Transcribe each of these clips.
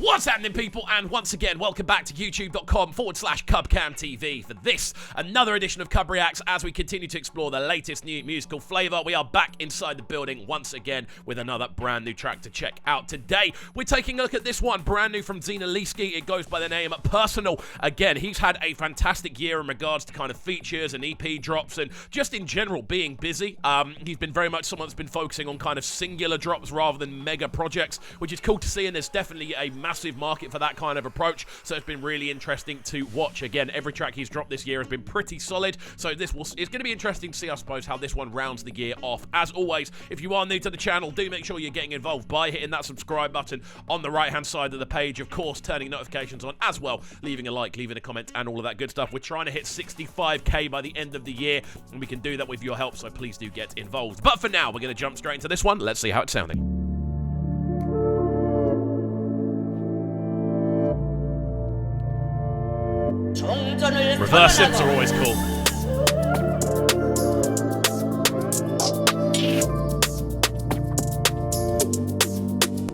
What's happening, people? And once again, welcome back to youtube.com/CubCamTV for this, another edition of CUBREACTS as we continue to explore the latest new musical flavor. We are back inside the building once again with another brand new track to check out today. We're taking a look at this one, brand new from Zinoleesky. It goes by the name Personal. Again, he's had a fantastic year in regards to kind of features and EP drops and just in general being busy. He's been very much someone that's been focusing on kind of singular drops rather than mega projects, which is cool to see, and there's definitely a massive market for that kind of approach, so it's been really interesting to watch. Again, every track he's dropped this year has been pretty solid, so it's going to be interesting to see, I suppose, how this one rounds the year off. As always, if you are new to the channel, do make sure you're getting involved by hitting that subscribe button on the right hand side of the page, of course turning notifications on as well, leaving a like, leaving a comment and all of that good stuff. We're trying to hit 65k by the end of the year, and we can do that with your help, so please do get involved. But for now, we're going to jump straight into this one. Let's see how it's sounding. Reverse synths are always cool.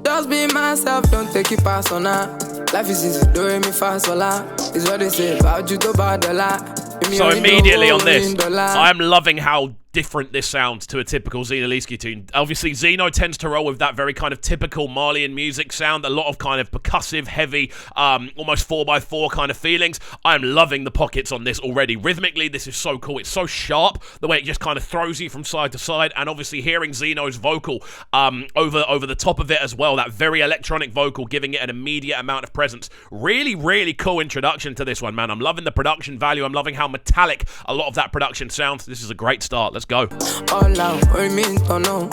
Just be myself, don't take it personal. Life is easy, do me fast, voila. Is what they say about you, to bad a lot. So immediately on this, I'm loving how different this sounds to a typical Zinoleesky tune. Obviously, Zino tends to roll with that very kind of typical Malian music sound, a lot of kind of percussive, heavy, almost 4x4 kind of feelings. I'm loving the pockets on this already. Rhythmically, this is so cool. It's so sharp, the way it just kind of throws you from side to side, and obviously hearing Zino's vocal over the top of it as well, that very electronic vocal, giving it an immediate amount of presence. Really, really cool introduction to this one, man. I'm loving the production value. I'm loving how metallic a lot of that production sounds. This is a great start. Let's go. All out, or mean to know.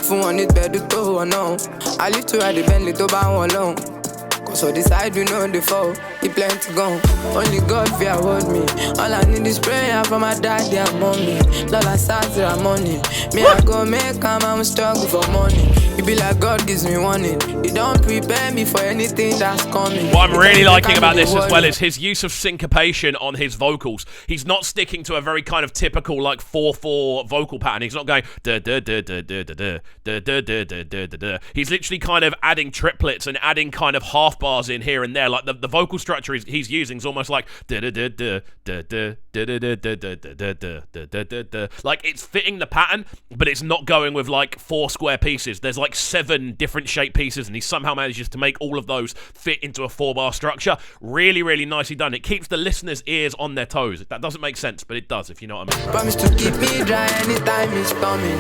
Fun it better to know. I live to ride the Bentley to buy one alone. Cause so this side we know the foe. He plan to go. Only God fear hold me. All I need is prayer from my daddy and mommy. Lola Sazra money. Me I go make come, I'm struggle for money. It be like God gives me warning. He don't prepare me for anything that's coming. What I'm really liking about this as well is his use of syncopation on his vocals. He's not sticking to a very kind of typical like 4/4 vocal pattern. He's not going da da da da da da da da da da da da da. He's literally kind of adding triplets and adding kind of half bars in here and there. Like the vocal structure he's using is almost like da da da da da da da da da da da da da da da. Like it's fitting the pattern, but it's not going with like 4 square pieces. There's like 7 different shape pieces, and he somehow manages to make all of those fit into a 4-bar structure. Really, really nicely done. It keeps the listeners' ears on their toes. That doesn't make sense, but it does, if you know what I mean. Promise to keep me dry anytime it's coming.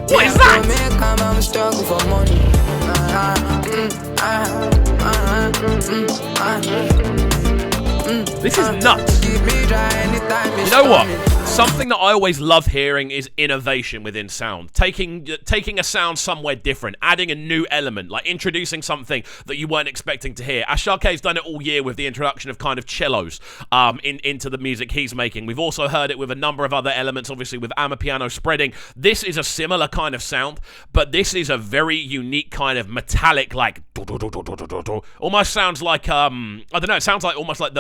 What is that? I'm struggle for money. This is nuts. You know what? Something that I always love hearing is innovation within sound. Taking a sound somewhere different, adding a new element, like introducing something that you weren't expecting to hear. Ashake's done it all year with the introduction of kind of cellos into the music he's making. We've also heard it with a number of other elements, obviously with Amapiano spreading. This is a similar kind of sound, but this is a very unique kind of metallic, like almost sounds like I don't know. It sounds like almost like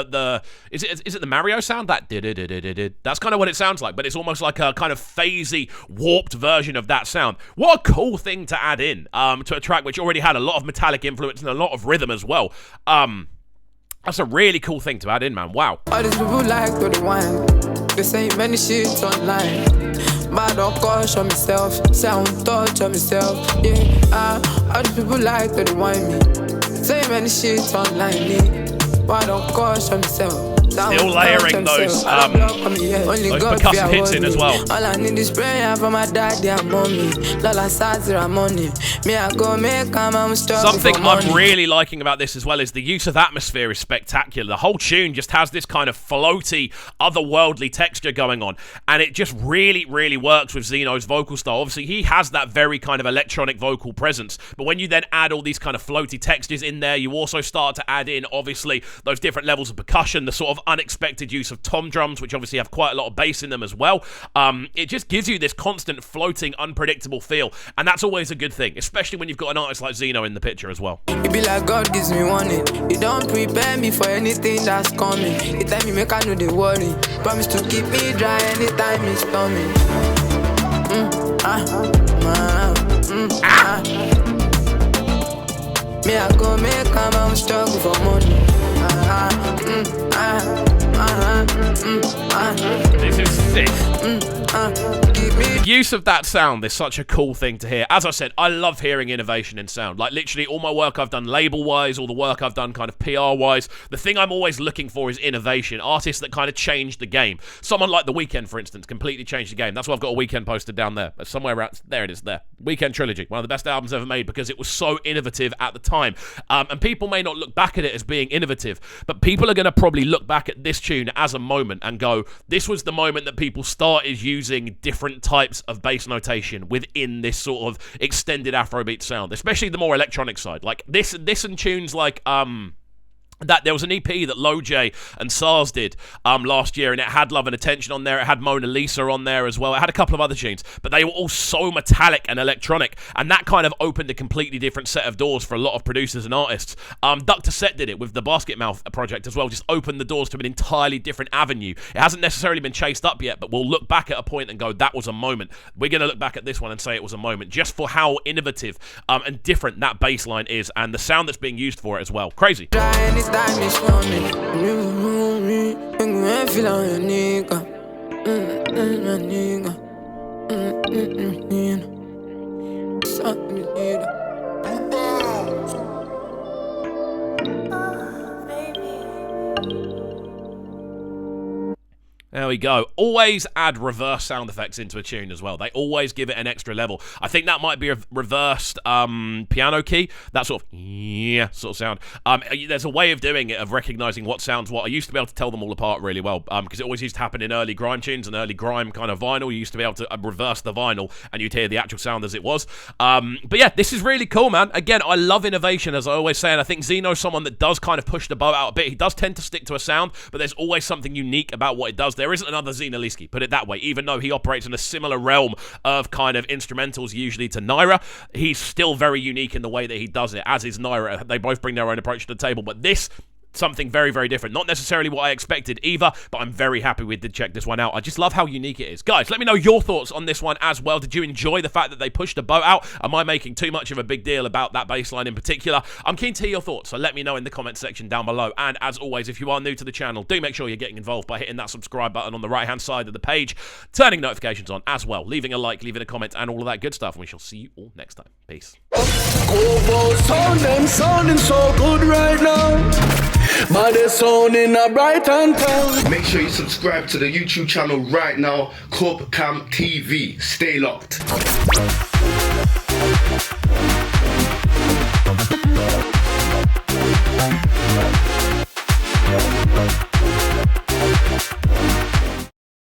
is it the Mario sound? That's kind of what it sounds like, but it's almost like a kind of phasey, warped version of that sound. What a cool thing to add in to a track which already had a lot of metallic influence and a lot of rhythm as well. That's a really cool thing to add in, man. Wow. All these people like to the wine. They say many shit online. But don't caution myself, sound touch on myself. Yeah, all these people like to the wine me. Say many shit online. But don't caution myself. Still layering those percussive hits in as well. All I need is prayer from my daddy and mommy. Lola Sazra money. Me I go make I'm something I'm really liking about this as well is the use of atmosphere is spectacular. The whole tune just has this kind of floaty, otherworldly texture going on, and it just really, really works with Zino's vocal style. Obviously, he has that very kind of electronic vocal presence, but when you then add all these kind of floaty textures in there, you also start to add in, obviously, those different levels of percussion, the sort of unexpected use of tom drums, which obviously have quite a lot of bass in them as well. It just gives you this constant floating, unpredictable feel, and that's always a good thing, especially when you've got an artist like Zino in the picture as well. It be like God gives me warning. He don't prepare me for anything that's coming. He tell me make I know they worry. Promise to keep me dry anytime it's coming. Me, I go make a man struggle for money. This is sick. The use of that sound is such a cool thing to hear. As I said, I love hearing innovation in sound. Like, literally, all my work I've done label-wise, all the work I've done kind of PR-wise, the thing I'm always looking for is innovation. Artists that kind of change the game. Someone like The Weeknd, for instance, completely changed the game. That's why I've got a Weeknd posted down there. Somewhere around... There it is, there. Weeknd Trilogy. One of the best albums ever made because it was so innovative at the time. And people may not look back at it as being innovative, but people are going to probably look back at this tune as a moment and go, this was the moment that people started using different types of bass notation within this sort of extended Afrobeat sound, especially the more electronic side. Like this and tunes like that there was an EP that Lo J and SARS did last year, and it had Love and Attention on there, it had Mona Lisa on there as well, it had a couple of other tunes, but they were all so metallic and electronic, and that kind of opened a completely different set of doors for a lot of producers and artists. Dr. Set did it with the Basket Mouth project as well, just opened the doors to an entirely different avenue. It hasn't necessarily been chased up yet, but we'll look back at a point and go, that was a moment. We're going to look back at this one and say it was a moment, just for how innovative and different that bass line is, and the sound that's being used for it as well. Crazy. Time is coming. I feel like a nigga. There we go. Always add reverse sound effects into a tune as well. They always give it an extra level. I think that might be a reversed piano key. That sort of sort of sound. There's a way of doing it, of recognizing what sounds what. I used to be able to tell them all apart really well because it always used to happen in early grime tunes and early grime kind of vinyl. You used to be able to reverse the vinyl and you'd hear the actual sound as it was. But yeah, this is really cool, man. Again, I love innovation, as I always say, and I think Zino's someone that does kind of push the boat out a bit. He does tend to stick to a sound, but there's always something unique about what it does. There isn't another Zinoleesky, put it that way. Even though he operates in a similar realm of kind of instrumentals usually to Naira, he's still very unique in the way that he does it, as is Naira. They both bring their own approach to the table, but this... something very, very different. Not necessarily what I expected either, but I'm very happy we did check this one out. I just love how unique it is. Guys, let me know your thoughts on this one as well. Did you enjoy the fact that they pushed the boat out? Am I making too much of a big deal about that bass line in particular? I'm keen to hear your thoughts, so let me know in the comment section down below. And as always, if you are new to the channel, do make sure you're getting involved by hitting that subscribe button on the right-hand side of the page, turning notifications on as well, leaving a like, leaving a comment, and all of that good stuff. And we shall see you all next time. Peace. Sounding so good right now. Baddest sound in a Brighton town. Make sure you subscribe to the YouTube channel right now, Cam TV. Stay locked.